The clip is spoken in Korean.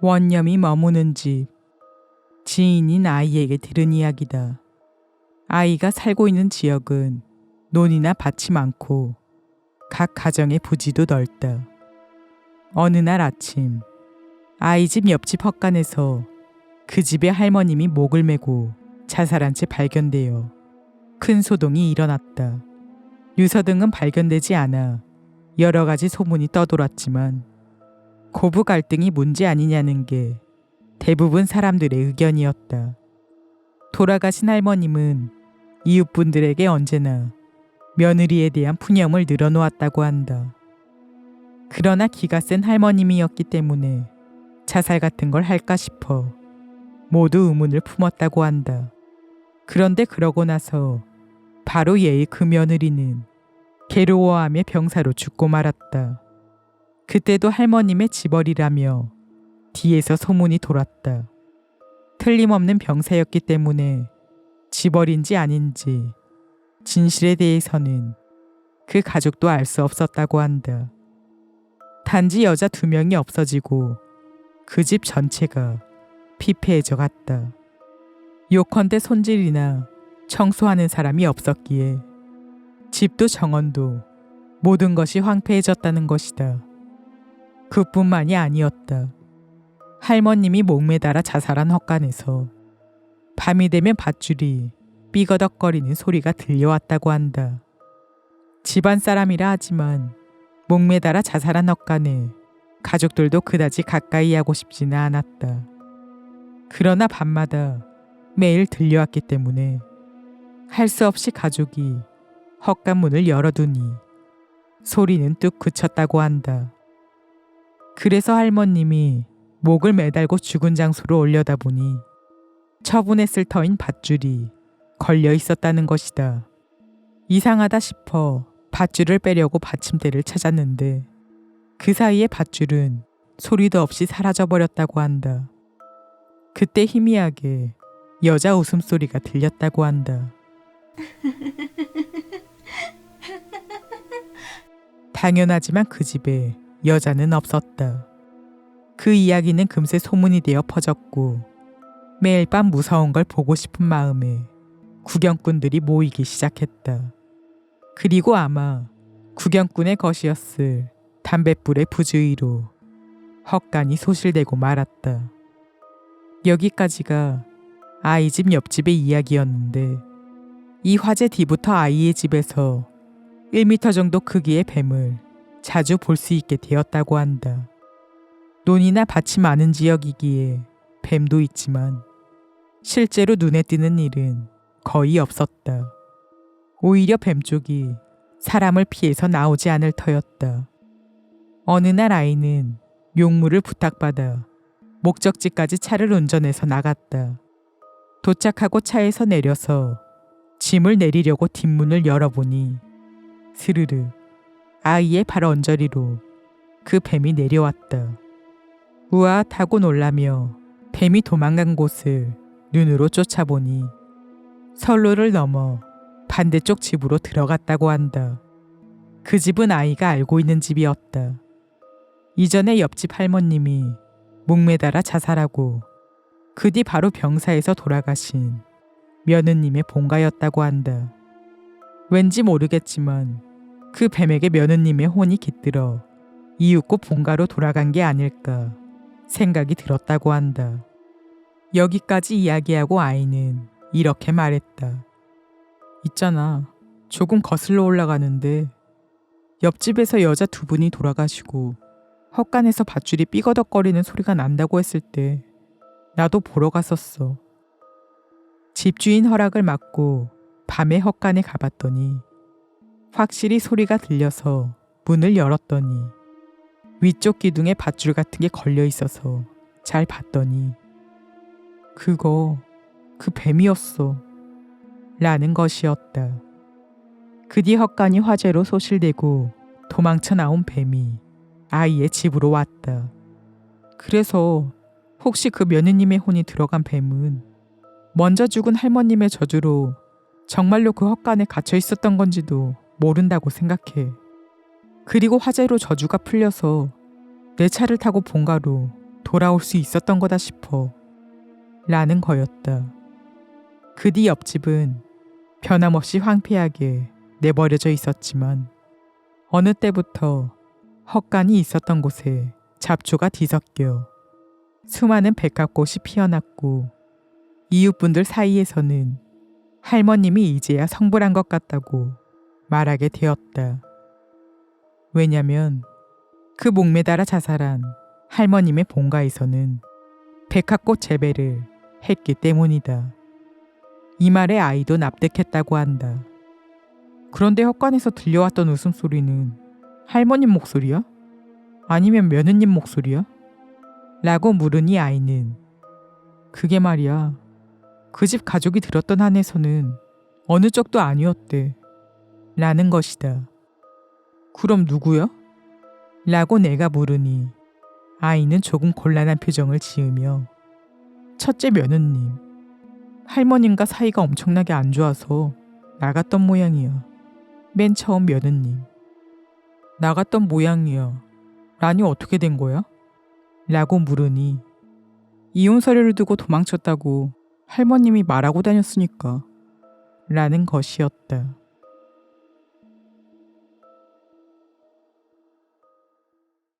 원념이 머무는 집. 지인인 아이에게 들은 이야기다. 아이가 살고 있는 지역은 논이나 밭이 많고 각 가정의 부지도 넓다. 어느 날 아침 아이 집 옆집 헛간에서 그 집의 할머님이 목을 메고 자살한 채 발견되어 큰 소동이 일어났다. 유서 등은 발견되지 않아 여러 가지 소문이 떠돌았지만 고부 갈등이 문제 아니냐는 게 대부분 사람들의 의견이었다. 돌아가신 할머님은 이웃분들에게 언제나 며느리에 대한 푸념을 늘어놓았다고 한다. 그러나 기가 센 할머님이었기 때문에 자살 같은 걸 할까 싶어 모두 의문을 품었다고 한다. 그런데 그러고 나서 바로 예의 그 며느리는 괴로워하며 병사로 죽고 말았다. 그때도 할머님의 집벌이라며 뒤에서 소문이 돌았다. 틀림없는 병사였기 때문에 집벌인지 아닌지 진실에 대해서는 그 가족도 알 수 없었다고 한다. 단지 여자 2명이 없어지고 그 집 전체가 피폐해져 갔다. 요컨대 손질이나 청소하는 사람이 없었기에 집도 정원도 모든 것이 황폐해졌다는 것이다. 그뿐만이 아니었다. 할머님이 목매달아 자살한 헛간에서 밤이 되면 밧줄이 삐거덕거리는 소리가 들려왔다고 한다. 집안 사람이라 하지만 목매달아 자살한 헛간에 가족들도 그다지 가까이 하고 싶지는 않았다. 그러나 밤마다 매일 들려왔기 때문에 할 수 없이 가족이 헛간 문을 열어두니 소리는 뚝 그쳤다고 한다. 그래서 할머님이 목을 매달고 죽은 장소로 올려다 보니 처분했을 터인 밧줄이 걸려 있었다는 것이다. 이상하다 싶어 밧줄을 빼려고 받침대를 찾았는데 그 사이에 밧줄은 소리도 없이 사라져버렸다고 한다. 그때 희미하게 여자 웃음소리가 들렸다고 한다. 당연하지만 그 집에 여자는 없었다. 그 이야기는 금세 소문이 되어 퍼졌고 매일 밤 무서운 걸 보고 싶은 마음에 구경꾼들이 모이기 시작했다. 그리고 아마 구경꾼의 것이었을 담뱃불의 부주의로 헛간이 소실되고 말았다. 여기까지가 아이 집 옆집의 이야기였는데 이 화재 뒤부터 아이의 집에서 1m 정도 크기의 뱀을 자주 볼 수 있게 되었다고 한다. 논이나 밭이 많은 지역이기에 뱀도 있지만 실제로 눈에 띄는 일은 거의 없었다. 오히려 뱀 쪽이 사람을 피해서 나오지 않을 터였다. 어느 날 아이는 용무를 부탁받아 목적지까지 차를 운전해서 나갔다. 도착하고 차에서 내려서 짐을 내리려고 뒷문을 열어보니 스르르 아이의 발 언저리로 그 뱀이 내려왔다. 우아하고 놀라며 뱀이 도망간 곳을 눈으로 쫓아보니 선로를 넘어 반대쪽 집으로 들어갔다고 한다. 그 집은 아이가 알고 있는 집이었다. 이전에 옆집 할머님이 목매달아 자살하고 그 뒤 바로 병사에서 돌아가신 며느님의 본가였다고 한다. 왠지 모르겠지만 그 뱀에게 며느님의 혼이 깃들어 이윽고 본가로 돌아간 게 아닐까 생각이 들었다고 한다. 여기까지 이야기하고 아이는 이렇게 말했다. 있잖아, 조금 거슬러 올라가는데 옆집에서 여자 2분이 돌아가시고 헛간에서 밧줄이 삐거덕거리는 소리가 난다고 했을 때 나도 보러 갔었어. 집주인 허락을 받고 밤에 헛간에 가봤더니 확실히 소리가 들려서 문을 열었더니 위쪽 기둥에 밧줄 같은 게 걸려 있어서 잘 봤더니 그거 그 뱀이었어 라는 것이었다. 그 뒤 헛간이 화재로 소실되고 도망쳐 나온 뱀이 아이의 집으로 왔다. 그래서 혹시 그 며느님의 혼이 들어간 뱀은 먼저 죽은 할머님의 저주로 정말로 그 헛간에 갇혀 있었던 건지도 모른다고 생각해. 그리고 화재로 저주가 풀려서 내 차를 타고 본가로 돌아올 수 있었던 거다 싶어. 라는 거였다. 그 뒤 옆집은 변함없이 황폐하게 내버려져 있었지만 어느 때부터 헛간이 있었던 곳에 잡초가 뒤섞여 수많은 백합꽃이 피어났고 이웃분들 사이에서는 할머님이 이제야 성불한 것 같다고 말하게 되었다. 왜냐면 그 목매달아 자살한 할머님의 본가에서는 백합꽃 재배를 했기 때문이다. 이 말에 아이도 납득했다고 한다. 그런데 헛간에서 들려왔던 웃음소리는 할머님 목소리야? 아니면 며느님 목소리야? 라고 물으니 아이는 그게 말이야. 그 집 가족이 들었던 한에서는 어느 쪽도 아니었대. 라는 것이다. 그럼 누구야? 라고 내가 물으니 아이는 조금 곤란한 표정을 지으며 첫째 며느님, 할머님과 사이가 엄청나게 안 좋아서 나갔던 모양이야. 맨 처음 며느님. 나갔던 모양이야. 라니 어떻게 된 거야? 라고 물으니 이혼 서류를 두고 도망쳤다고 할머님이 말하고 다녔으니까. 라는 것이었다.